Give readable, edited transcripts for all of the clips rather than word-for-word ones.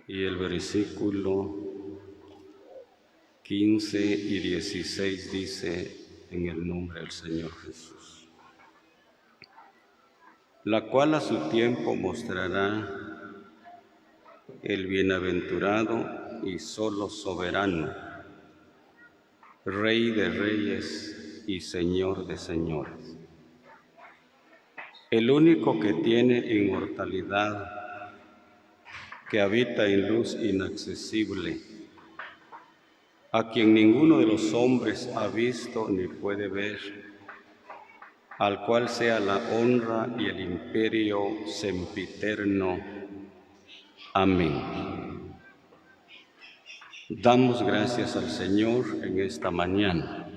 y el versículo 15 y 16 dice: en el nombre del Señor Jesús, la cual a su tiempo mostrará el bienaventurado y solo soberano, Rey de reyes y Señor de señores, el único que tiene inmortalidad, que habita en luz inaccesible, a quien ninguno de los hombres ha visto ni puede ver, al cual sea la honra y el imperio sempiterno. Amén. Damos gracias al Señor en esta mañana.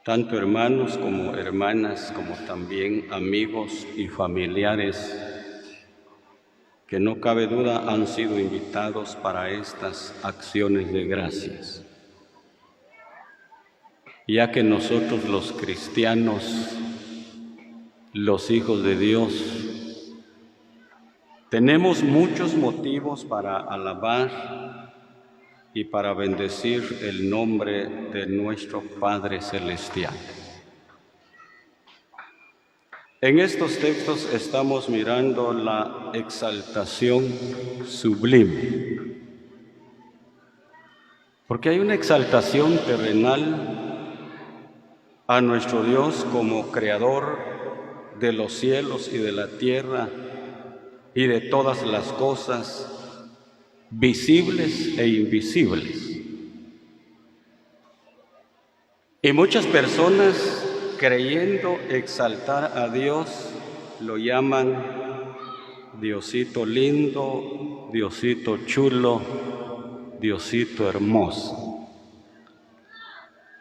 Tanto hermanos como hermanas, como también amigos y familiares, que no cabe duda han sido invitados para estas acciones de gracias, ya que nosotros los cristianos, los hijos de Dios, tenemos muchos motivos para alabar y para bendecir el nombre de nuestro Padre Celestial. En estos textos estamos mirando la exaltación sublime, porque hay una exaltación terrenal a nuestro Dios como Creador de los cielos y de la tierra y de todas las cosas visibles e invisibles. Y muchas personas, creyendo exaltar a Dios, lo llaman Diosito lindo, Diosito chulo, Diosito hermoso.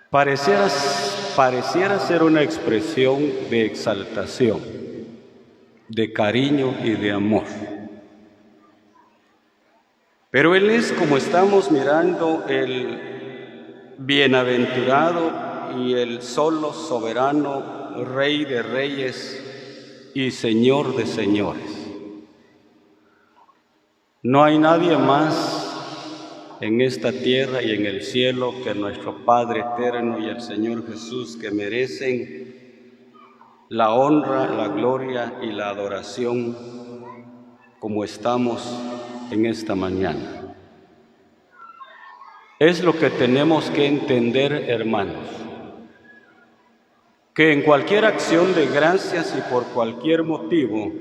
Pareciera ser una expresión de exaltación, de cariño y de amor. Pero Él es, como estamos mirando, el bienaventurado y el solo soberano, Rey de reyes y Señor de señores. No hay nadie más en esta tierra y en el cielo que nuestro Padre eterno y el Señor Jesús, que merecen la honra, la gloria y la adoración como estamos en esta mañana. Es lo que tenemos que entender, hermanos, que en cualquier acción de gracias y por cualquier motivo,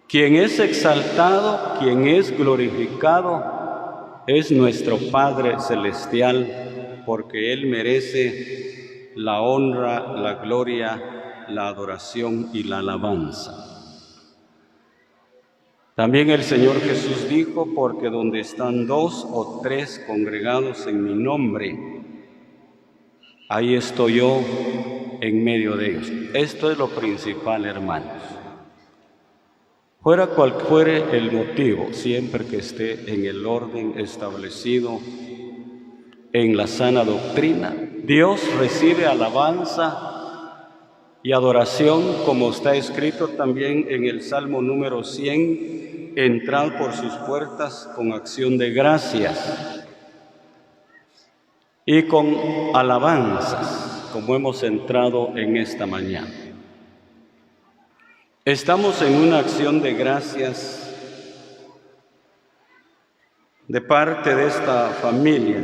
quien es exaltado, quien es glorificado, es nuestro Padre Celestial, porque Él merece la honra, la gloria, la adoración y la alabanza. También el Señor Jesús dijo: porque donde están 2 o 3 congregados en mi nombre, ahí estoy yo en medio de ellos. Esto es lo principal, hermanos. Fuera cual fuere el motivo, siempre que esté en el orden establecido en la sana doctrina, Dios recibe alabanza y adoración, como está escrito también en el Salmo número 100, entrad por sus puertas con acción de gracias y con alabanzas, como hemos entrado en esta mañana. Estamos en una acción de gracias de parte de esta familia,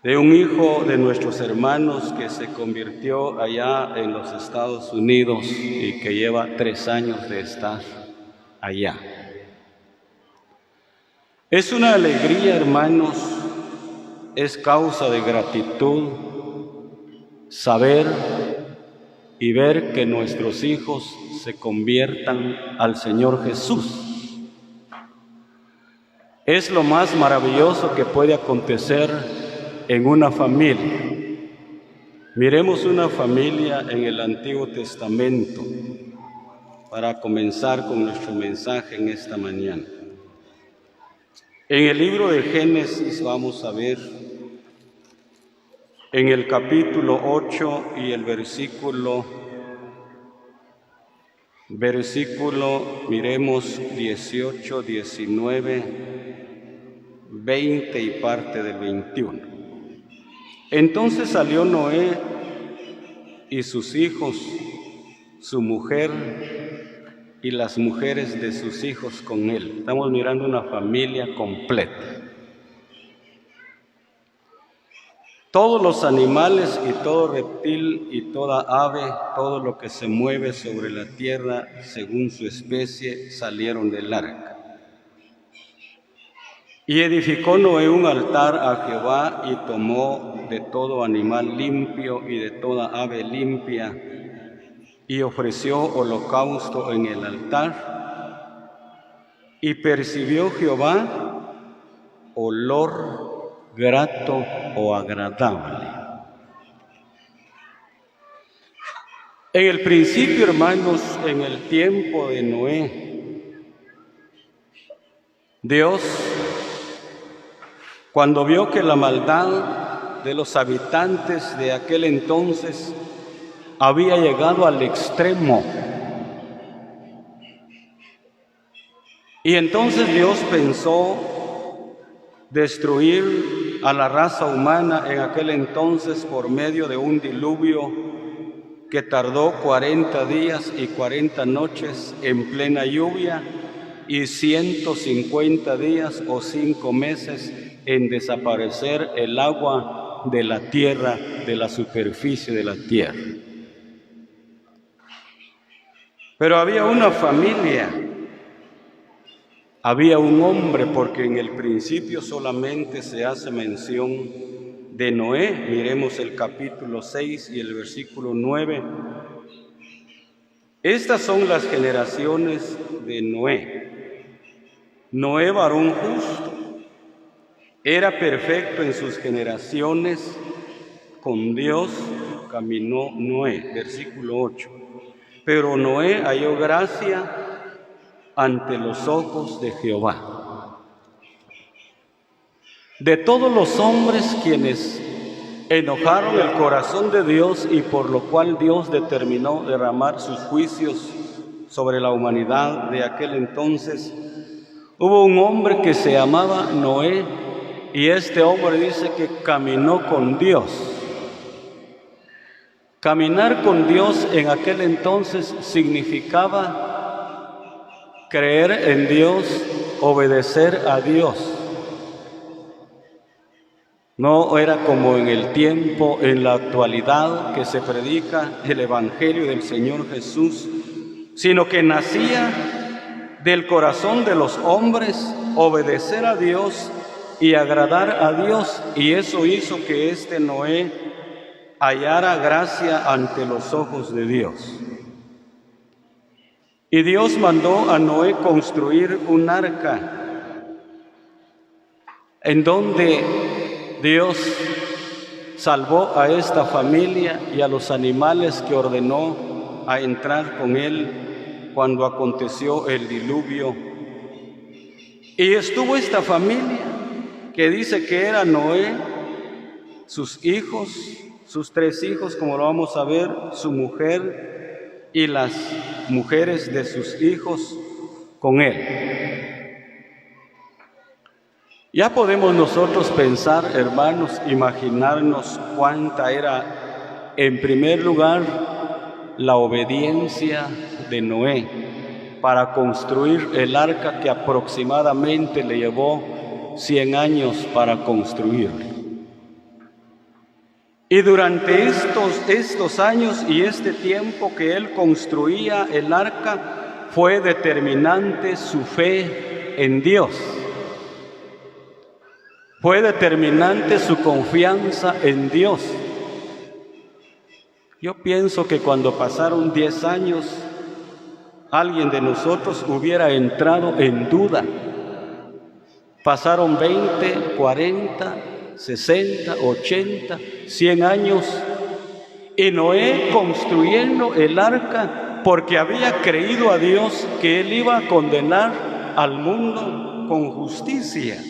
de un hijo de nuestros hermanos que se convirtió allá en los Estados Unidos y que lleva 3 años de estar allá. Es una alegría, hermanos, es causa de gratitud saber y ver que nuestros hijos se conviertan al Señor Jesús. Es lo más maravilloso que puede acontecer en una familia. Miremos una familia en el Antiguo Testamento para comenzar con nuestro mensaje en esta mañana. En el libro de Génesis vamos a ver en el capítulo 8 y el versículo versículo, miremos 18, 19, 20 y parte del 21. Entonces salió Noé y sus hijos, su mujer y las mujeres de sus hijos con él. Estamos mirando una familia completa. Todos los animales y todo reptil y toda ave, todo lo que se mueve sobre la tierra según su especie, salieron del arca. Y edificó Noé un altar a Jehová y tomó de todo animal limpio y de toda ave limpia y ofreció holocausto en el altar. Y percibió Jehová olor grato o agradable. En el principio, hermanos, en el tiempo de Noé, Dios, cuando vio que la maldad de los habitantes de aquel entonces había llegado al extremo, y entonces Dios pensó destruir a la raza humana en aquel entonces por medio de un diluvio que tardó 40 días y 40 noches en plena lluvia y 150 días o 5 meses en desaparecer el agua de la tierra, de la superficie de la tierra. Pero había una familia, había un hombre, porque en el principio solamente se hace mención de Noé. Miremos el capítulo 6 y el versículo 9. Estas son las generaciones de Noé. Noé, varón justo, era perfecto en sus generaciones, con Dios caminó Noé. Versículo 8. Pero Noé halló gracia ante los ojos de Jehová. De todos los hombres quienes enojaron el corazón de Dios y por lo cual Dios determinó derramar sus juicios sobre la humanidad de aquel entonces, hubo un hombre que se llamaba Noé, y este hombre dice que caminó con Dios. Caminar con Dios en aquel entonces significaba creer en Dios, obedecer a Dios. No era como en el tiempo, en la actualidad, que se predica el Evangelio del Señor Jesús, sino que nacía del corazón de los hombres obedecer a Dios y agradar a Dios, y eso hizo que este Noé hallara gracia ante los ojos de Dios. Y Dios mandó a Noé construir un arca en donde Dios salvó a esta familia y a los animales que ordenó a entrar con él cuando aconteció el diluvio. Y estuvo esta familia que dice que era Noé, sus hijos, sus 3 hijos, como lo vamos a ver, su mujer y las mujeres de sus hijos con él. Ya podemos nosotros pensar, hermanos, imaginarnos cuánta era, en primer lugar, la obediencia de Noé para construir el arca que aproximadamente le llevó 100 años para construirlo. Y durante estos años y este tiempo que él construía el arca, fue determinante su fe en Dios. Fue determinante su confianza en Dios. Yo pienso que cuando pasaron 10 años, alguien de nosotros hubiera entrado en duda. Pasaron 20, 40, 60, 80, 100 años, y Noé construyendo el arca porque había creído a Dios que él iba a condenar al mundo con justicia.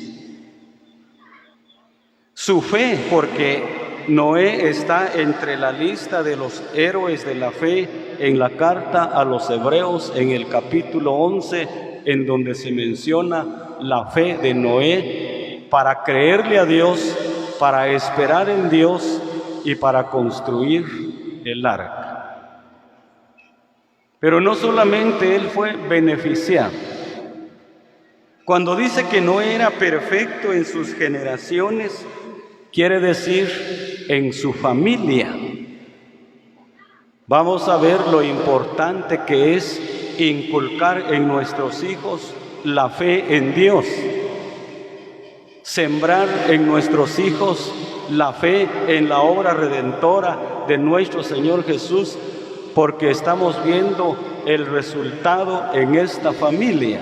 Su fe, porque Noé está entre la lista de los héroes de la fe en la carta a los Hebreos, en el capítulo 11, en donde se menciona la fe de Noé para creerle a Dios, para esperar en Dios y para construir el arca. Pero no solamente él fue beneficiado. Cuando dice que no era perfecto en sus generaciones, quiere decir en su familia. Vamos a ver lo importante que es inculcar en nuestros hijos la fe en Dios. Sembrar en nuestros hijos la fe en la obra redentora de nuestro Señor Jesús, porque estamos viendo el resultado en esta familia.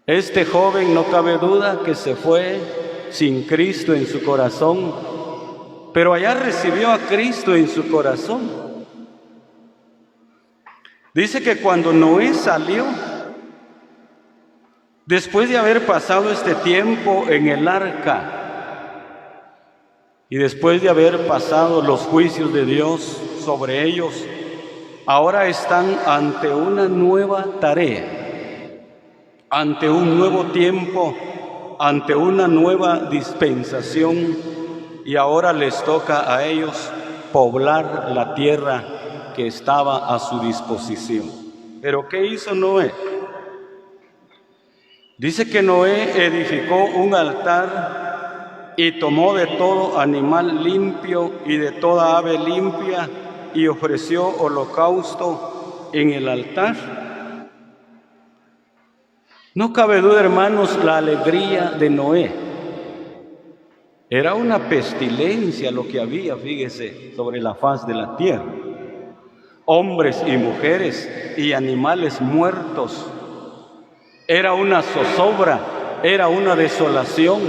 Este joven, no cabe duda que se fue sin Cristo en su corazón, pero allá recibió a Cristo en su corazón. Dice que cuando Noé salió, después de haber pasado este tiempo en el arca y después de haber pasado los juicios de Dios sobre ellos, ahora están ante una nueva tarea, ante un nuevo tiempo, ante una nueva dispensación, y ahora les toca a ellos poblar la tierra que estaba a su disposición. ¿Pero qué hizo Noé? Dice que Noé edificó un altar y tomó de todo animal limpio y de toda ave limpia y ofreció holocausto en el altar. No cabe duda, hermanos, la alegría de Noé. Era una pestilencia lo que había, fíjese, sobre la faz de la tierra. Hombres y mujeres y animales muertos. Era una zozobra, era una desolación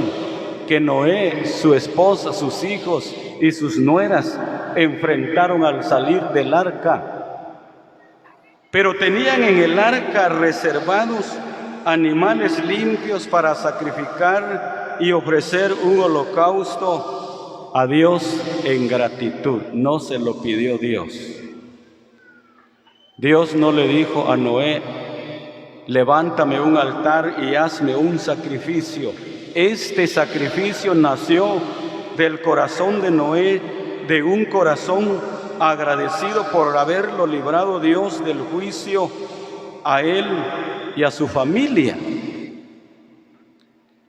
que Noé, su esposa, sus hijos y sus nueras enfrentaron al salir del arca. Pero tenían en el arca reservados animales limpios para sacrificar y ofrecer un holocausto a Dios en gratitud. No se lo pidió Dios. Dios no le dijo a Noé: levántame un altar y hazme un sacrificio. Este sacrificio nació del corazón de Noé, de un corazón agradecido por haberlo librado Dios del juicio a él y a su familia.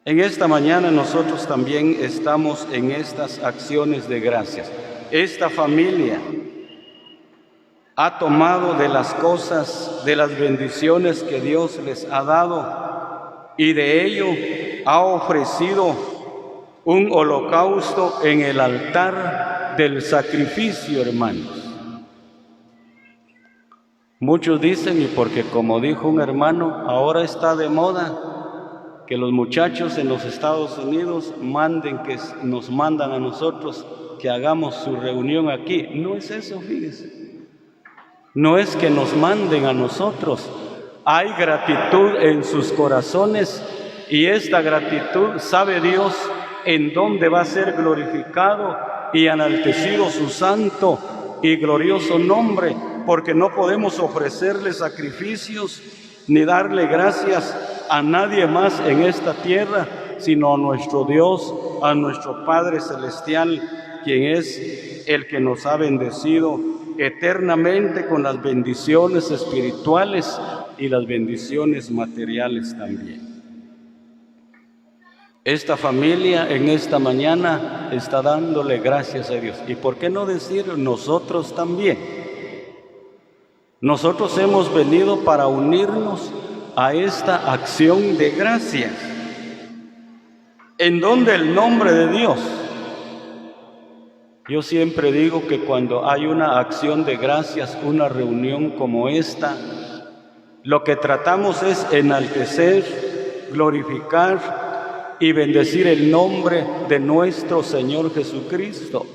En esta mañana nosotros también estamos en estas acciones de gracias. Esta familia ha tomado de las cosas, de las bendiciones que Dios les ha dado, y de ello ha ofrecido un holocausto en el altar del sacrificio, hermanos. Muchos dicen, y porque como dijo un hermano, ahora está de moda que los muchachos en los Estados Unidos nos mandan a nosotros que hagamos su reunión aquí. No es eso, fíjese. No es que nos manden a nosotros. Hay gratitud en sus corazones, y esta gratitud sabe Dios en dónde va a ser glorificado y enaltecido su santo y glorioso nombre, porque no podemos ofrecerle sacrificios ni darle gracias a nadie más en esta tierra, sino a nuestro Dios, a nuestro Padre Celestial, quien es el que nos ha bendecido eternamente con las bendiciones espirituales y las bendiciones materiales también. Esta familia en esta mañana está dándole gracias a Dios. ¿Y por qué no decir nosotros también? Nosotros hemos venido para unirnos a esta acción de gracias, en donde el nombre de Dios. Yo siempre digo que cuando hay una acción de gracias, una reunión como esta, lo que tratamos es enaltecer, glorificar y bendecir el nombre de nuestro Señor Jesucristo.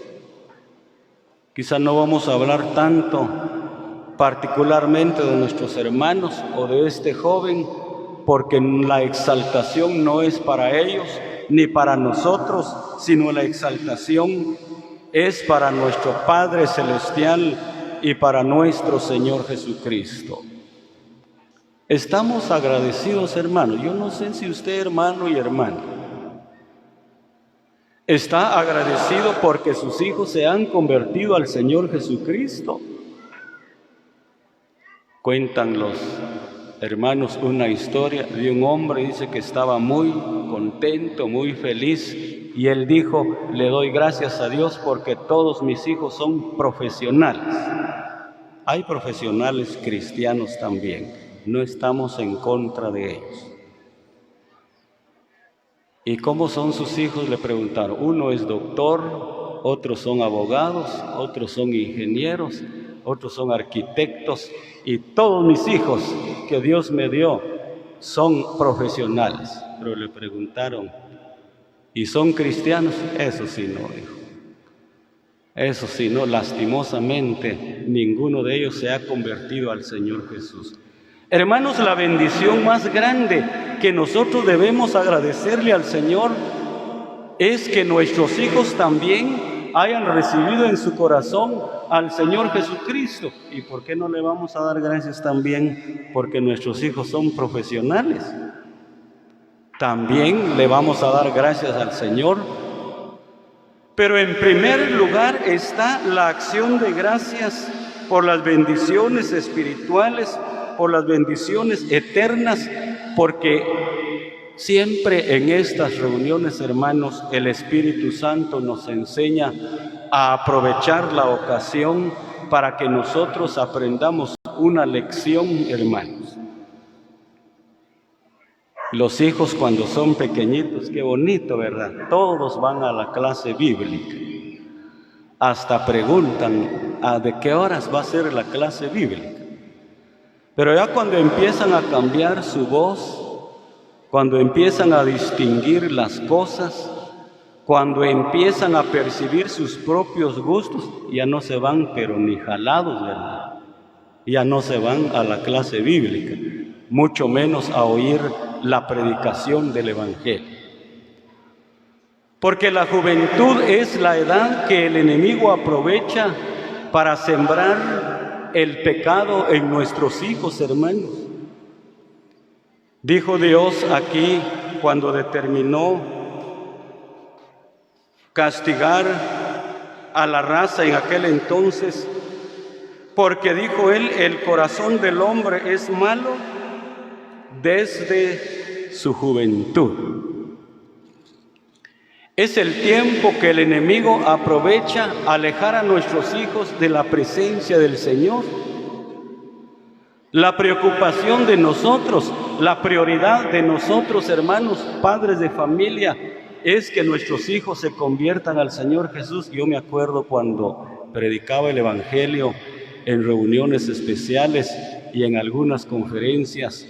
Quizá no vamos a hablar tanto particularmente de nuestros hermanos o de este joven, porque la exaltación no es para ellos, ni para nosotros, sino la exaltación es para nuestro Padre Celestial y para nuestro Señor Jesucristo. Estamos agradecidos, hermano. Yo no sé si usted, hermano y hermana, está agradecido porque sus hijos se han convertido al Señor Jesucristo. Cuentan los hermanos una historia de un hombre, dice que estaba muy contento, muy feliz, y él dijo: le doy gracias a Dios porque todos mis hijos son profesionales. Hay profesionales cristianos también, no estamos en contra de ellos. ¿Y cómo son sus hijos?, le preguntaron. Uno es doctor, otros son abogados, otros son ingenieros, otros son arquitectos, y todos mis hijos que Dios me dio son profesionales. Pero le preguntaron: ¿y son cristianos? Eso sí no, dijo. Eso sí no, lastimosamente ninguno de ellos se ha convertido al Señor Jesús. Hermanos, la bendición más grande que nosotros debemos agradecerle al Señor es que nuestros hijos también hayan recibido en su corazón al Señor Jesucristo. ¿Y por qué no le vamos a dar gracias también porque nuestros hijos son profesionales? También le vamos a dar gracias al Señor. Pero en primer lugar está la acción de gracias por las bendiciones espirituales, por las bendiciones eternas, porque siempre en estas reuniones, hermanos, el Espíritu Santo nos enseña a aprovechar la ocasión para que nosotros aprendamos una lección, hermanos. Los hijos cuando son pequeñitos, qué bonito, ¿verdad? Todos van a la clase bíblica. Hasta preguntan: ¿de qué horas va a ser la clase bíblica? Pero ya cuando empiezan a cambiar su voz, cuando empiezan a distinguir las cosas, cuando empiezan a percibir sus propios gustos, ya no se van, pero ni jalados, ¿verdad? Ya no se van a la clase bíblica, mucho menos a oír la predicación del Evangelio. Porque la juventud es la edad que el enemigo aprovecha para sembrar el pecado en nuestros hijos, hermanos. Dijo Dios aquí cuando determinó castigar a la raza en aquel entonces, porque dijo Él: el corazón del hombre es malo desde su juventud. Es el tiempo que el enemigo aprovecha a alejar a nuestros hijos de la presencia del Señor. La preocupación de nosotros, la prioridad de nosotros, hermanos, padres de familia, es que nuestros hijos se conviertan al Señor Jesús. Yo me acuerdo cuando predicaba el Evangelio en reuniones especiales y en algunas conferencias,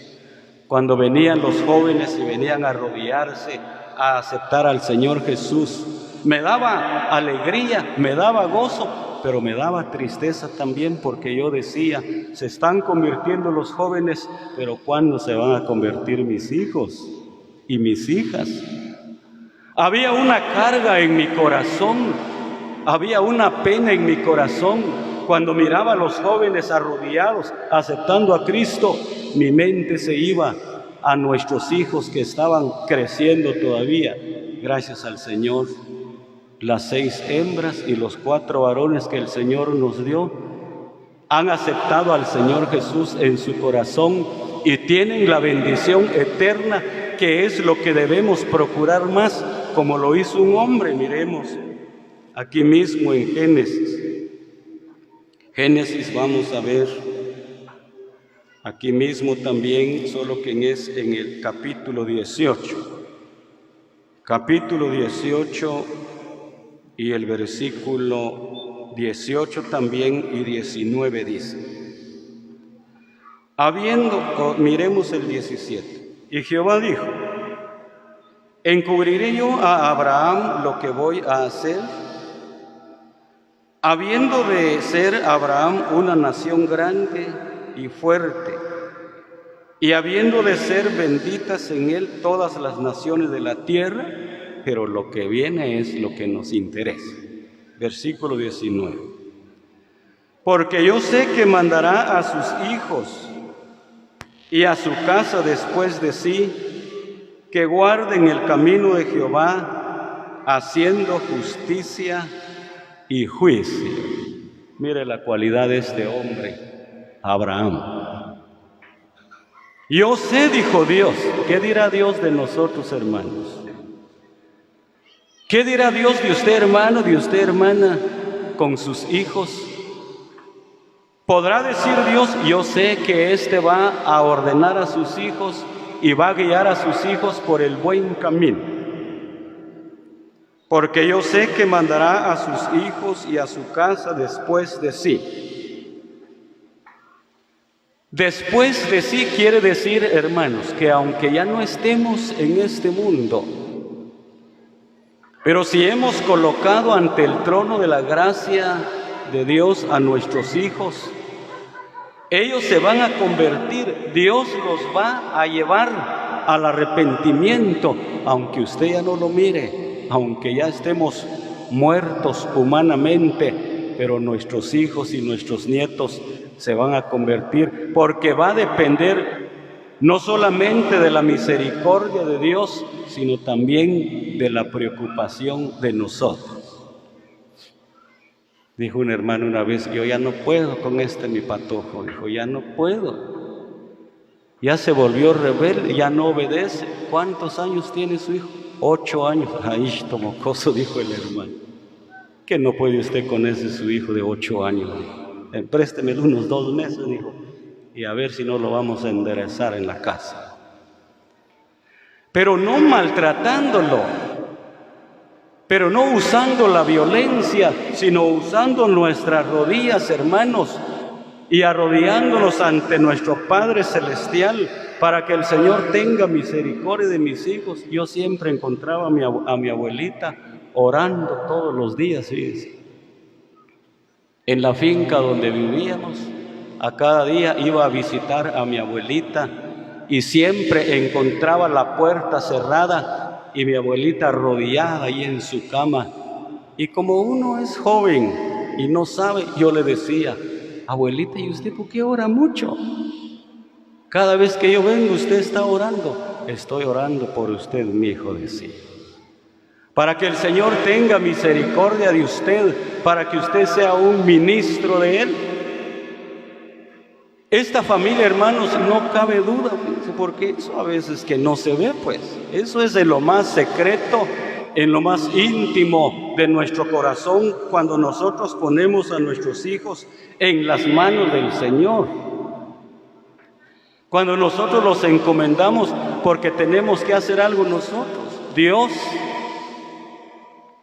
cuando venían los jóvenes y venían a arrodillarse, a aceptar al Señor Jesús, me daba alegría, me daba gozo, pero me daba tristeza también, porque yo decía: se están convirtiendo los jóvenes, pero ¿cuándo se van a convertir mis hijos y mis hijas? Había una carga en mi corazón, había una pena en mi corazón cuando miraba a los jóvenes arrodillados aceptando a Cristo. Mi mente se iba a nuestros hijos que estaban creciendo todavía. Gracias al Señor, las 6 hembras y los 4 varones que el Señor nos dio han aceptado al Señor Jesús en su corazón y tienen la bendición eterna, que es lo que debemos procurar más, como lo hizo un hombre. Miremos aquí mismo en Génesis vamos a ver aquí mismo también, solo que es en el capítulo 18. Capítulo 18 y el versículo 18 también y 19 dice: miremos el 17. Y Jehová dijo: ¿encubriré yo a Abraham lo que voy a hacer? Habiendo de ser Abraham una nación grande y fuerte, y habiendo de ser benditas en él todas las naciones de la tierra, pero lo que viene es lo que nos interesa. Versículo 19. Porque yo sé que mandará a sus hijos y a su casa después de sí, que guarden el camino de Jehová, haciendo justicia y juicio. Mire la cualidad de este hombre, Abraham. Yo sé, dijo Dios. ¿Qué dirá Dios de nosotros, hermanos? ¿Qué dirá Dios de usted, hermano, de usted, hermana, con sus hijos? ¿Podrá decir Dios, yo sé que éste va a ordenar a sus hijos y va a guiar a sus hijos por el buen camino? Porque yo sé que mandará a sus hijos y a su casa después de sí. Después de sí quiere decir, hermanos, que aunque ya no estemos en este mundo, pero si hemos colocado ante el trono de la gracia de Dios a nuestros hijos, ellos se van a convertir, Dios los va a llevar al arrepentimiento, aunque usted ya no lo mire, aunque ya estemos muertos humanamente, pero nuestros hijos y nuestros nietos se van a convertir, porque va a depender no solamente de la misericordia de Dios, sino también de la preocupación de nosotros. Dijo un hermano una vez, yo ya no puedo con mi patojo, dijo, ya no puedo. Ya se volvió rebelde, ya no obedece. ¿Cuántos años tiene su hijo? 8 años. Ay, tomocoso, dijo el hermano. ¿Que no puede usted con ese su hijo de 8 años? Préstemelo unos 2 meses, dijo, y a ver si no lo vamos a enderezar en la casa. Pero no maltratándolo, pero no usando la violencia, sino usando nuestras rodillas, hermanos, y arrodillándonos ante nuestro Padre Celestial para que el Señor tenga misericordia de mis hijos. Yo siempre encontraba a mi abuelita orando todos los días, fíjense. En la finca donde vivíamos, a cada día iba a visitar a mi abuelita y siempre encontraba la puerta cerrada y mi abuelita arrodillada ahí en su cama. Y como uno es joven y no sabe, yo le decía, abuelita, ¿y usted por qué ora mucho? Cada vez que yo vengo, usted está orando. Estoy orando por usted, mi hijo, decía. Para que el Señor tenga misericordia de usted, para que usted sea un ministro de Él. Esta familia, hermanos, no cabe duda, porque eso a veces que no se ve, pues. Eso es de lo más secreto, en lo más íntimo de nuestro corazón, cuando nosotros ponemos a nuestros hijos en las manos del Señor. Cuando nosotros los encomendamos porque tenemos que hacer algo nosotros. Dios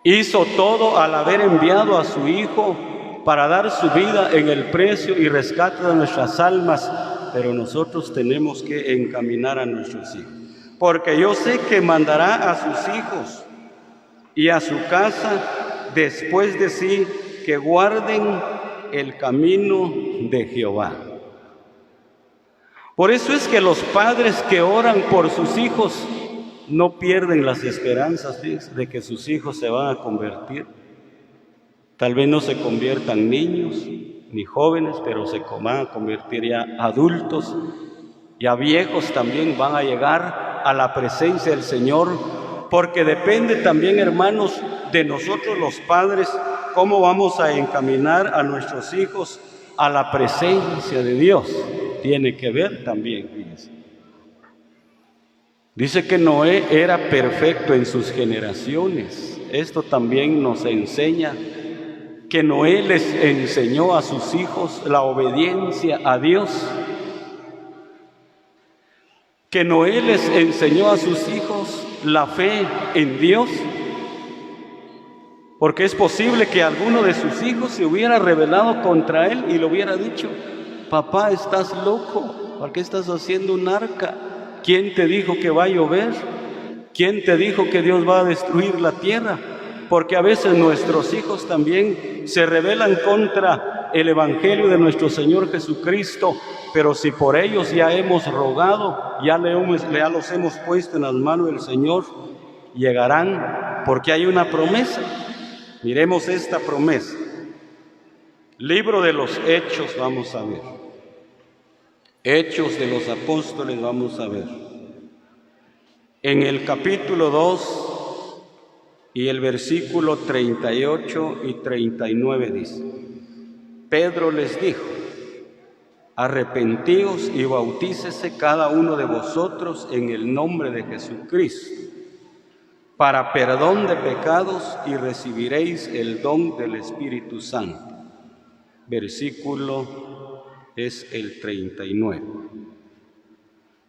hizo todo al haber enviado a su Hijo para dar su vida en el precio y rescate de nuestras almas, pero nosotros tenemos que encaminar a nuestros hijos. Porque yo sé que mandará a sus hijos y a su casa después de sí, que guarden el camino de Jehová. Por eso es que los padres que oran por sus hijos no pierden las esperanzas de que sus hijos se van a convertir. Tal vez no se conviertan niños ni jóvenes, pero se van a convertir ya adultos, ya viejos también van a llegar a la presencia del Señor, porque depende también, hermanos, de nosotros los padres, cómo vamos a encaminar a nuestros hijos a la presencia de Dios. Tiene que ver también, fíjense. Dice que Noé era perfecto en sus generaciones. Esto también nos enseña que Noé les enseñó a sus hijos la obediencia a Dios. Que Noé les enseñó a sus hijos la fe en Dios. Porque es posible que alguno de sus hijos se hubiera rebelado contra él y le hubiera dicho, papá, estás loco, ¿por qué estás haciendo un arca? ¿Quién te dijo que va a llover? ¿Quién te dijo que Dios va a destruir la tierra? Porque a veces nuestros hijos también se rebelan contra el Evangelio de nuestro Señor Jesucristo, pero si por ellos ya hemos rogado, ya los hemos puesto en las manos del Señor, llegarán porque hay una promesa. Miremos esta promesa. Libro de los Hechos, vamos a ver. Hechos de los Apóstoles, vamos a ver. En el capítulo 2 y el versículo 38 y 39 dice: Pedro les dijo: arrepentíos y bautícese cada uno de vosotros en el nombre de Jesucristo para perdón de pecados y recibiréis el don del Espíritu Santo. Versículo es el 39.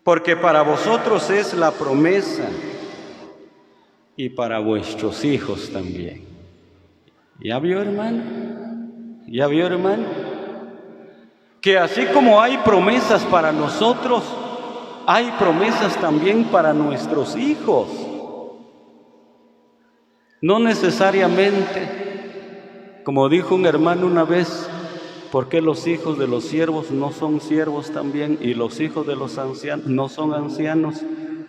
Porque para vosotros es la promesa y para vuestros hijos también. ¿Ya vio, hermano? ¿Ya vio, hermano? Que así como hay promesas para nosotros, hay promesas también para nuestros hijos. No necesariamente, como dijo un hermano una vez, ¿por qué los hijos de los siervos no son siervos también y los hijos de los ancianos no son ancianos?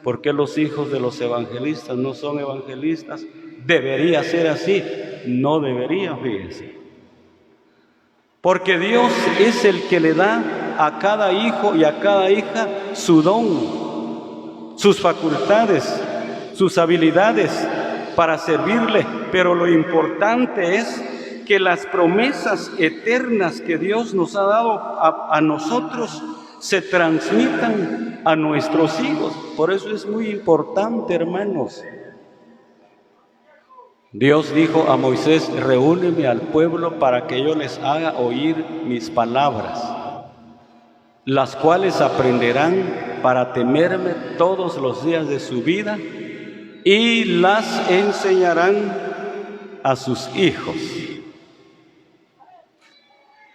¿Por qué los hijos de los evangelistas no son evangelistas? ¿Debería ser así? No debería, fíjense. Porque Dios es el que le da a cada hijo y a cada hija su don, sus facultades, sus habilidades para servirle. Pero lo importante es que las promesas eternas que Dios nos ha dado a nosotros se transmitan a nuestros hijos. Por eso es muy importante, hermanos. Dios dijo a Moisés: reúneme al pueblo para que yo les haga oír mis palabras, las cuales aprenderán para temerme todos los días de su vida y las enseñarán a sus hijos.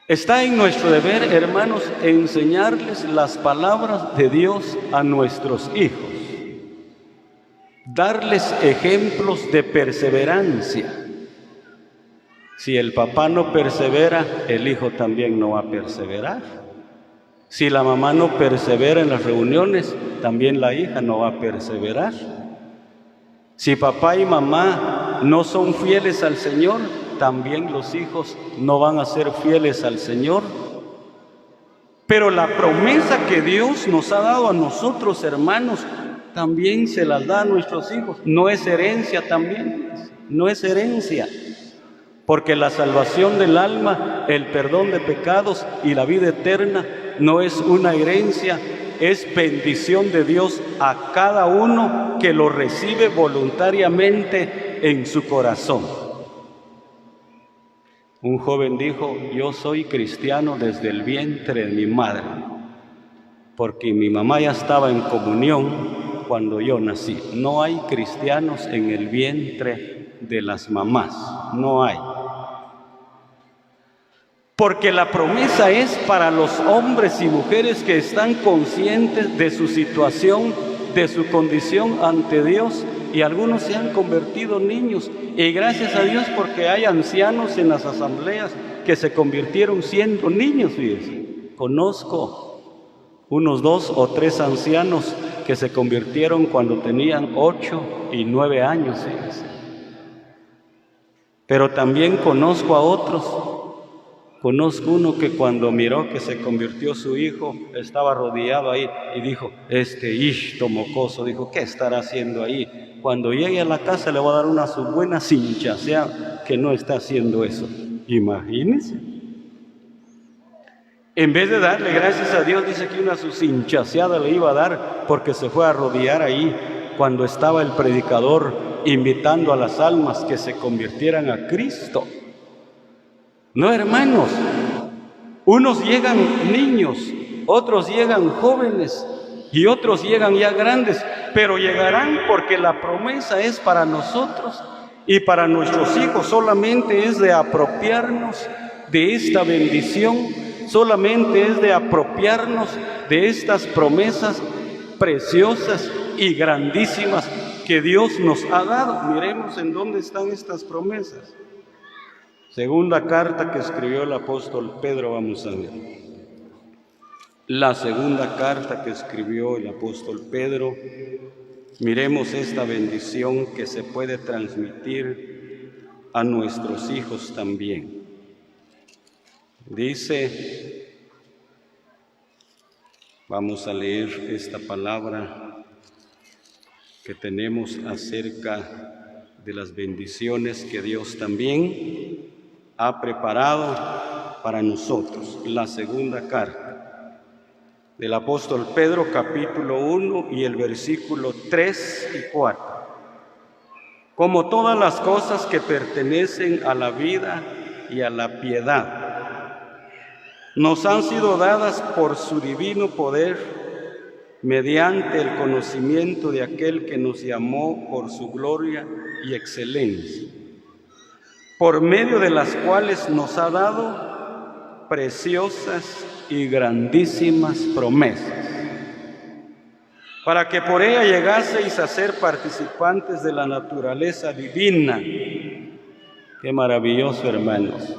Está en nuestro deber, hermanos, enseñarles las palabras de Dios a nuestros hijos. Darles ejemplos de perseverancia. Si el papá no persevera, el hijo también no va a perseverar. Si la mamá no persevera en las reuniones, también la hija no va a perseverar. Si papá y mamá no son fieles al Señor, también los hijos no van a ser fieles al Señor. Pero la promesa que Dios nos ha dado a nosotros, hermanos, también se las da a nuestros hijos. No es herencia también, no es herencia. Porque la salvación del alma, el perdón de pecados y la vida eterna no es una herencia, es bendición de Dios a cada uno que lo recibe voluntariamente en su corazón. Un joven dijo: yo soy cristiano desde el vientre de mi madre, porque mi mamá ya estaba en comunión cuando yo nací. No hay cristianos en el vientre de las mamás, no hay. Porque la promesa es para los hombres y mujeres que están conscientes de su situación, de su condición ante Dios, y algunos se han convertido en niños. Y gracias a Dios, porque hay ancianos en las asambleas que se convirtieron siendo niños, fíjense. Conozco unos 2 o 3 ancianos que se convirtieron cuando tenían 8 y 9 años, fíjense. Pero también conozco a otros. Conozco uno que cuando miró que se convirtió su hijo, estaba arrodillado ahí y dijo: este ishto mocoso, dijo, ¿qué estará haciendo ahí? Cuando llegue a la casa le voy a dar una su buena cincha, sea que no está haciendo eso. Imagínense. En vez de darle gracias a Dios, dice que una su cinchaseada le iba a dar porque se fue a arrodillar ahí cuando estaba el predicador invitando a las almas que se convirtieran a Cristo. No, hermanos, unos llegan niños, otros llegan jóvenes y otros llegan ya grandes, pero llegarán porque la promesa es para nosotros y para nuestros hijos. Solamente es de apropiarnos de esta bendición, solamente es de apropiarnos de estas promesas preciosas y grandísimas que Dios nos ha dado. Miremos en dónde están estas promesas. Segunda carta que escribió el apóstol Pedro, vamos a ver. La segunda carta que escribió el apóstol Pedro, Miremos esta bendición que se puede transmitir a nuestros hijos también. Dice, vamos a leer esta palabra que tenemos acerca de las bendiciones que Dios también ha preparado para nosotros. La segunda carta del apóstol Pedro, capítulo 1 y el versículo 3 y 4. Como todas las cosas que pertenecen a la vida y a la piedad, nos han sido dadas por su divino poder, mediante el conocimiento de aquel que nos llamó por su gloria y excelencia, por medio de las cuales nos ha dado preciosas y grandísimas promesas, para que por ella llegaseis a ser participantes de la naturaleza divina. Qué maravilloso, hermanos.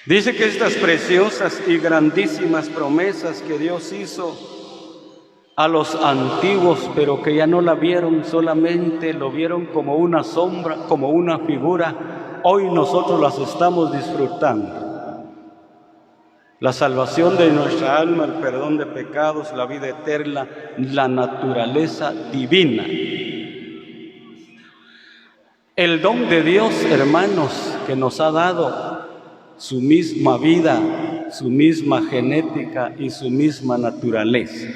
Dice que estas preciosas y grandísimas promesas que Dios hizo a los antiguos, pero que ya no la vieron, solamente lo vieron como una sombra, como una figura, hoy nosotros las estamos disfrutando. La salvación de nuestra alma, el perdón de pecados, la vida eterna, la naturaleza divina. El don de Dios, hermanos, que nos ha dado su misma vida, su misma genética y su misma naturaleza.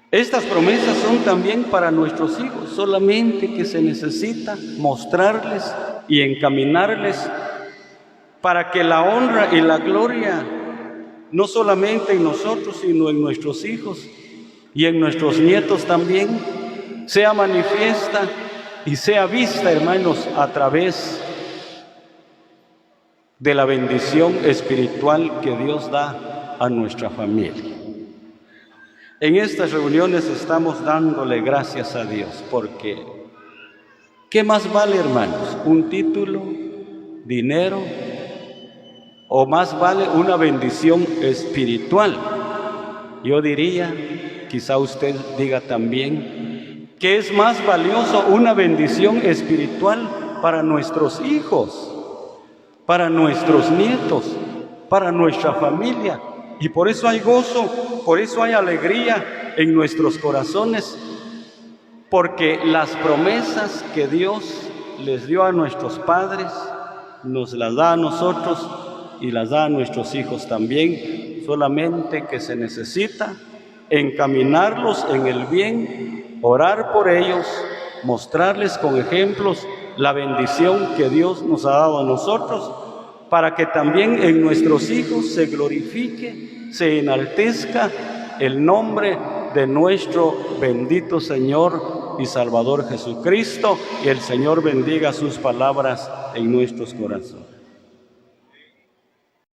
Estas promesas son también para nuestros hijos, solamente que se necesita mostrarles y encaminarles para que la honra y la gloria, no solamente en nosotros, sino en nuestros hijos y en nuestros nietos también, sea manifiesta y sea vista, hermanos, a través de la bendición espiritual que Dios da a nuestra familia. En estas reuniones estamos dándole gracias a Dios, porque ¿qué más vale, hermanos? ¿Un título, dinero? ¿O más vale una bendición espiritual? Yo diría, quizá usted diga también, que es más valioso una bendición espiritual para nuestros hijos, para nuestros nietos, para nuestra familia. Y por eso hay gozo, por eso hay alegría en nuestros corazones, porque las promesas que Dios les dio a nuestros padres, nos las da a nosotros y las da a nuestros hijos también, solamente que se necesita encaminarlos en el bien, orar por ellos, mostrarles con ejemplos la bendición que Dios nos ha dado a nosotros, para que también en nuestros hijos se glorifique, se enaltezca el nombre de nuestro bendito Señor y Salvador Jesucristo, y el Señor bendiga sus palabras en nuestros corazones.